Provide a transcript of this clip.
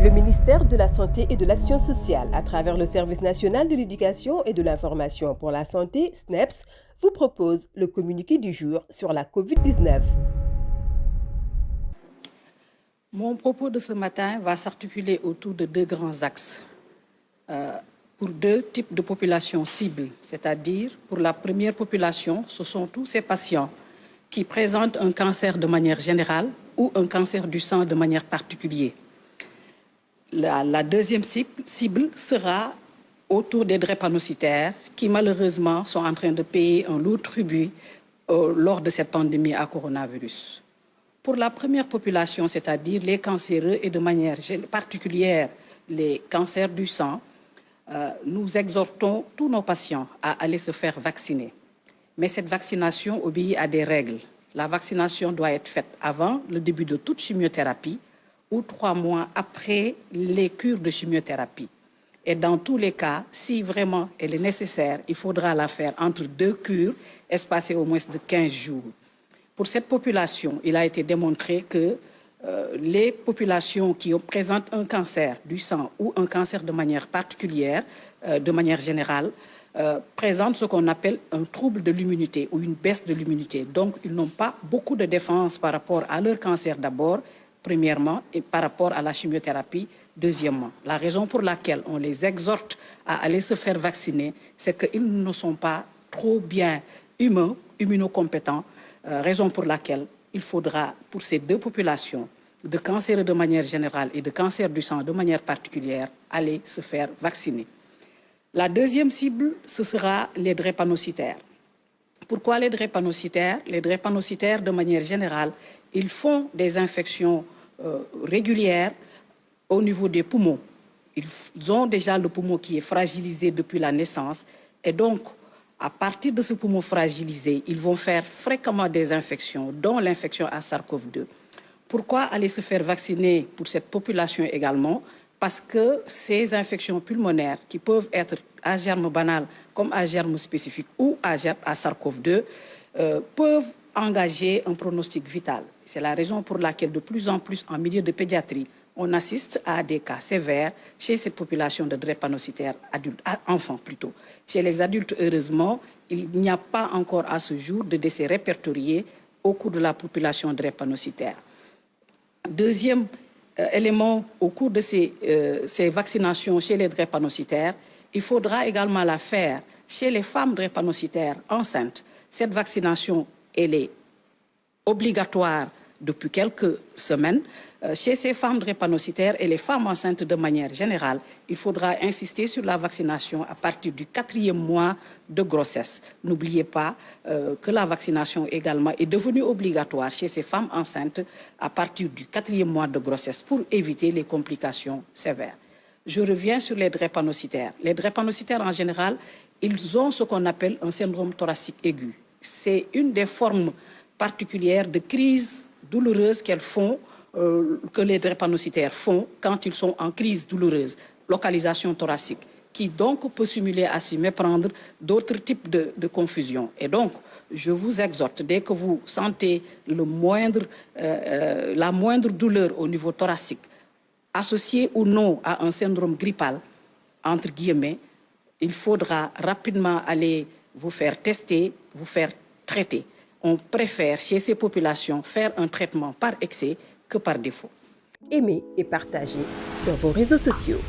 Le ministère de la Santé et de l'Action sociale, à travers le Service national de l'éducation et de l'information pour la santé, SNEPS, vous propose le communiqué du jour sur la COVID-19. Mon propos de ce matin va s'articuler autour de deux grands axes. Pour deux types de populations cibles, c'est-à-dire pour la première population, ce sont tous ces patients qui présentent un cancer de manière générale ou un cancer du sang de manière particulière. La deuxième cible sera autour des drépanocytaires qui malheureusement sont en train de payer un lourd tribut lors de cette pandémie à coronavirus. Pour la première population, c'est-à-dire les cancéreux et de manière particulière les cancers du sang, nous exhortons tous nos patients à aller se faire vacciner. Mais cette vaccination obéit à des règles. La vaccination doit être faite avant le début de toute chimiothérapie ou 3 mois après les cures de chimiothérapie. Et dans tous les cas, si vraiment elle est nécessaire, il faudra la faire entre 2 cures espacées au moins de 15 jours. Pour cette population, il a été démontré que les populations qui présentent un cancer du sang ou un cancer de manière particulière, de manière générale, présentent ce qu'on appelle un trouble de l'immunité ou une baisse de l'immunité. Donc, ils n'ont pas beaucoup de défense par rapport à leur cancer d'abord, premièrement, et par rapport à la chimiothérapie, deuxièmement. La raison pour laquelle on les exhorte à aller se faire vacciner, c'est qu'ils ne sont pas trop bien immunocompétents, raison pour laquelle il faudra, pour ces deux populations, de cancer de manière générale et de cancer du sang de manière particulière, aller se faire vacciner. La deuxième cible, ce sera les drépanocytaires. Pourquoi les drépanocytaires? Les drépanocytaires, de manière générale, ils font des infections régulières au niveau des poumons. Ils ont déjà le poumon qui est fragilisé depuis la naissance et donc, à partir de ce poumon fragilisé, ils vont faire fréquemment des infections, dont l'infection à SARS-CoV-2. Pourquoi aller se faire vacciner pour cette population également? Parce que ces infections pulmonaires, qui peuvent être à germe banal comme à germe spécifique ou à SARS-CoV-2, peuvent engager un pronostic vital. C'est la raison pour laquelle de plus en plus en milieu de pédiatrie, on assiste à des cas sévères chez cette population de drépanocytaires enfants plutôt. Chez les adultes, heureusement, il n'y a pas encore à ce jour de décès répertoriés au cours de la population drépanocytaire. Deuxième élément, au cours de ces vaccinations chez les drépanocytaires, il faudra également la faire chez les femmes drépanocytaires enceintes. Cette vaccination, elle est obligatoire depuis quelques semaines. Chez ces femmes drépanocytaires et les femmes enceintes de manière générale, il faudra insister sur la vaccination à partir du 4e mois de grossesse. N'oubliez pas que la vaccination également est devenue obligatoire chez ces femmes enceintes à partir du 4e mois de grossesse pour éviter les complications sévères. Je reviens sur les drépanocytaires. Les drépanocytaires en général, ils ont ce qu'on appelle un syndrome thoracique aigu. C'est une des formes particulières de crise douloureuse qu'elles font, que les drépanocytaires font quand ils sont en crise douloureuse, localisation thoracique, qui donc peut simuler à s'y méprendre d'autres types de confusion. Et donc, je vous exhorte, dès que vous sentez la moindre douleur au niveau thoracique, associée ou non à un syndrome grippal, entre guillemets, il faudra rapidement aller vous faire tester, vous faire traiter. On préfère, chez ces populations, faire un traitement par excès que par défaut. Aimez et partagez sur vos réseaux sociaux.